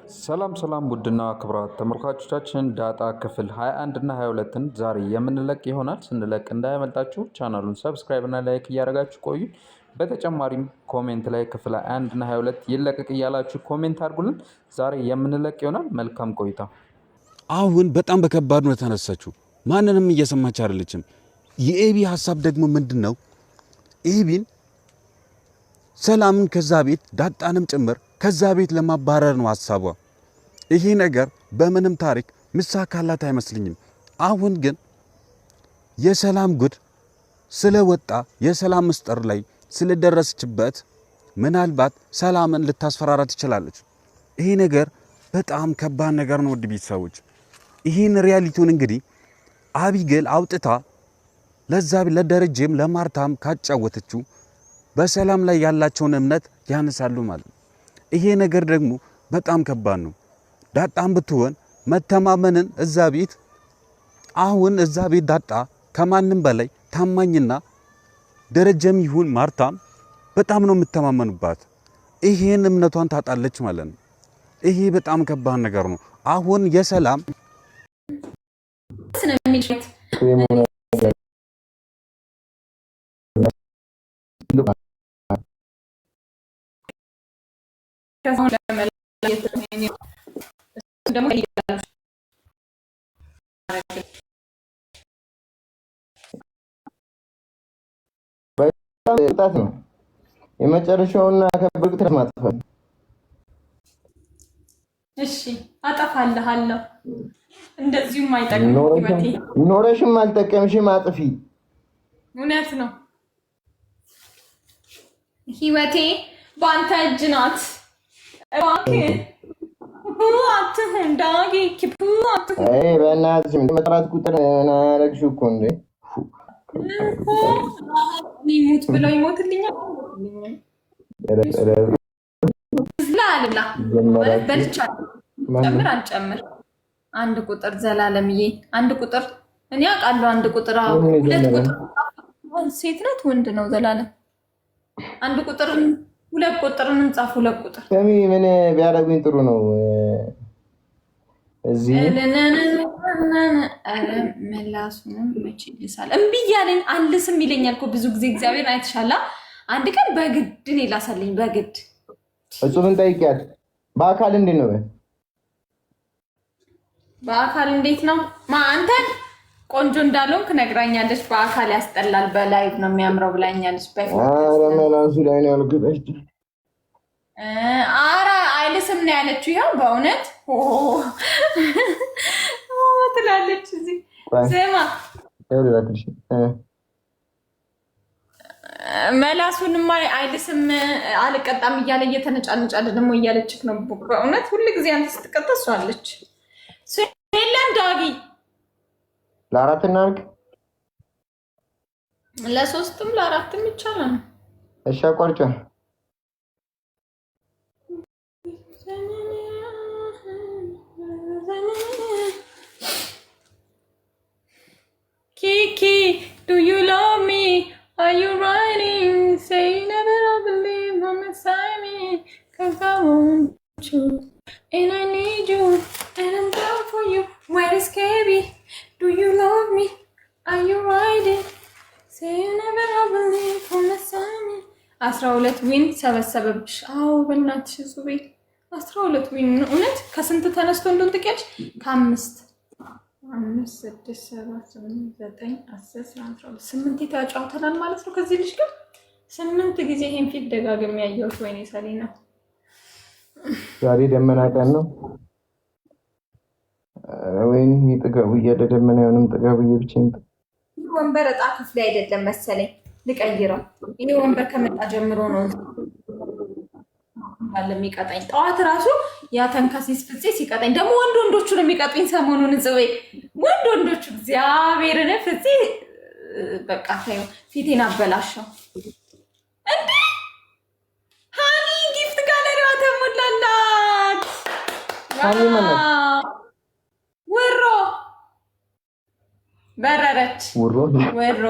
ሰላም ሰላም ውድና ክብራት ተመልካቾቻችን ዳጣ ክፍል 21 እና 22ን ዛሬ የምንለቅ ይሆናል። ስንለቅ እንዳያመልጣችሁ ቻናሉን ሰብስክራይብ እና ላይክ እያደረጋችሁ ቆዩ። በተጨማሪም ኮሜንት ላይ ክፍል 21 እና 22 ይለቀቅ እያላችሁ ኮሜንት አድርጉልን። ዛሬ የምንለቅ ይሆናል። መልካም ቆይታ። አሁን በጣም በከባድ ነው ተነሳችሁ። ማንንም እየሰማች አይደለችም። የኤቢ ሐሳብ ደግሞ ምንድነው? ኤቢን ሰላምን ከዛ ቤት ዳጣንም ጭምር ከዛ ቤት ለማባረር ነው ሐሳቧ። ይሄ ነገር በምንም ታሪክ ምሳካላት አይመስልኝም። አሁን ግን የሰላም ጉድ ስለወጣ የሰላም ምስጢር ላይ ስለደረሰችበት ምናልባት ሰላምን ልታስፈራራ ትችላለች። ይሄ ነገር በጣም ከባድ ነገር ነው። ውድ ቤተሰቦች ይሄን ሪያሊቲውን እንግዲህ አቢጌል አውጥታ ለዛ ለደረጀም ለማርታም ካጫወተችው በሰላም ላይ ያላቸውን እምነት ያነሳሉ ማለት ነው። ይሄ ነገር ደግሞ በጣም ከባድ ነው። ዳጣም ብትሆን መተማመንን እዛ ቤት አሁን እዛ ቤት ዳጣ ከማንም በላይ ታማኝና ደረጀም ይሁን ማርታም በጣም ነው የምተማመኑባት። ይሄን እምነቷን ታጣለች ማለት ነው። ይሄ በጣም ከባድ ነገር ነው። አሁን የሰላም በጣም ነው የመጨረሻውና ከብርቅ ማጥፋት። እሺ አጠፋልሃለሁ። እንደዚሁም አይጠቅም ህይወቴ። ኖረሽም አልጠቀምሽም አጥፊ። እውነት ነው ህይወቴ ባንተ እጅ ናት። እባክህ አትሁን ዳጊ አይ በእናትሽ መጥራት ቁጥር አረግሽው እኮ እንዴ ይሙት ብለው ይሞትልኛል። ዝላልላ በልቻለሁ። ጨምር አልጨምር አንድ ቁጥር ዘላለምዬ አንድ ቁጥር እኔ አውቃለሁ። አንድ ቁጥር ሁለት ቁጥር ሴት ናት ወንድ ነው ዘላለም? አንድ ቁጥር ሁለት ቁጥርን እንጻፍ። ሁለት ቁጥር ከሚ ምን ቢያደርጉኝ ጥሩ ነው? እዚህ መላሱንም መቼ ልሳል እምቢ እያለኝ አልስም ይለኛል እኮ ብዙ ጊዜ። እግዚአብሔር አይተሻላ። አንድ ቀን በግድ እኔ ላሳለኝ በግድ እጹብን ጠይቂያት። በአካል እንዴት ነው? በአካል እንዴት ነው? አንተን ቆንጆ እንዳልሆንክ ነግራኛለች። በአካል ያስጠላል፣ በላይቭ ነው የሚያምረው ብላኛለች። ኧረ መላሱ ላይ ነው ያልኩት። ኧረ አይልስም ነው ያለችው። ይኸው በእውነት ትላለች። እዚህ ስማ መላሱንማ አይልስም አልቀጣም እያለ እየተነጫነጫለ ደግሞ እያለችክ ነው። በእውነት ሁልጊዜ አንተ ስትቀጣ እሷ አለች። የለም ዳጊ ለአራት እናድርግ። ለሶስትም ለአራትም ይቻላል። እሺ አቋርጫ Kiki, do you love me? Are you riding? Say you never believe I'm inside me. Cause I want you and I need you and I'm down for you. Where is KB? Do you love me? Are you riding? Say you never believe I'm inside me. 12 ዊን ሰበሰበብሽ። አዎ በእናትሽ ዙቤ 12 ዊን እውነት ከስንት ተነስቶ እንደሆነ ትቀጭ ከአምስት 5 6 7 8 9 10 11 8 ተጫውተናል ማለት ነው። ከዚህ ልጅ ጋር 8 ጊዜ ይሄን ፊት ደጋግሜ ያየሁት። ወይኔ ሰሊና ዛሬ ደመና ቀን ነው። ወይኔ ጥጋቡ እያደመና የሆነም ጥጋቡ ብቻኝ ወንበር እጣ ክፍሌ አይደለም መሰለኝ ልቀይረው። ይሄ ወንበር ከመጣ ጀምሮ ነው ባለ የሚቀጣኝ። ጠዋት ራሱ ያ ተንከሲስ ፍፄ ሲቀጣኝ ደግሞ ወንዶቹ ነው የሚቀጡኝ ሰሞኑን ጽዌ ወንዶቹ እግዚአብሔርን ፍፄ በቃ ታዩ ፊቴን አበላሸው እንዴ። ሃኒ ጊፍት ጋለሪዋ ተሞላላት። ሃኒ ማለት ወሮ በረረች ወሮ ወሮ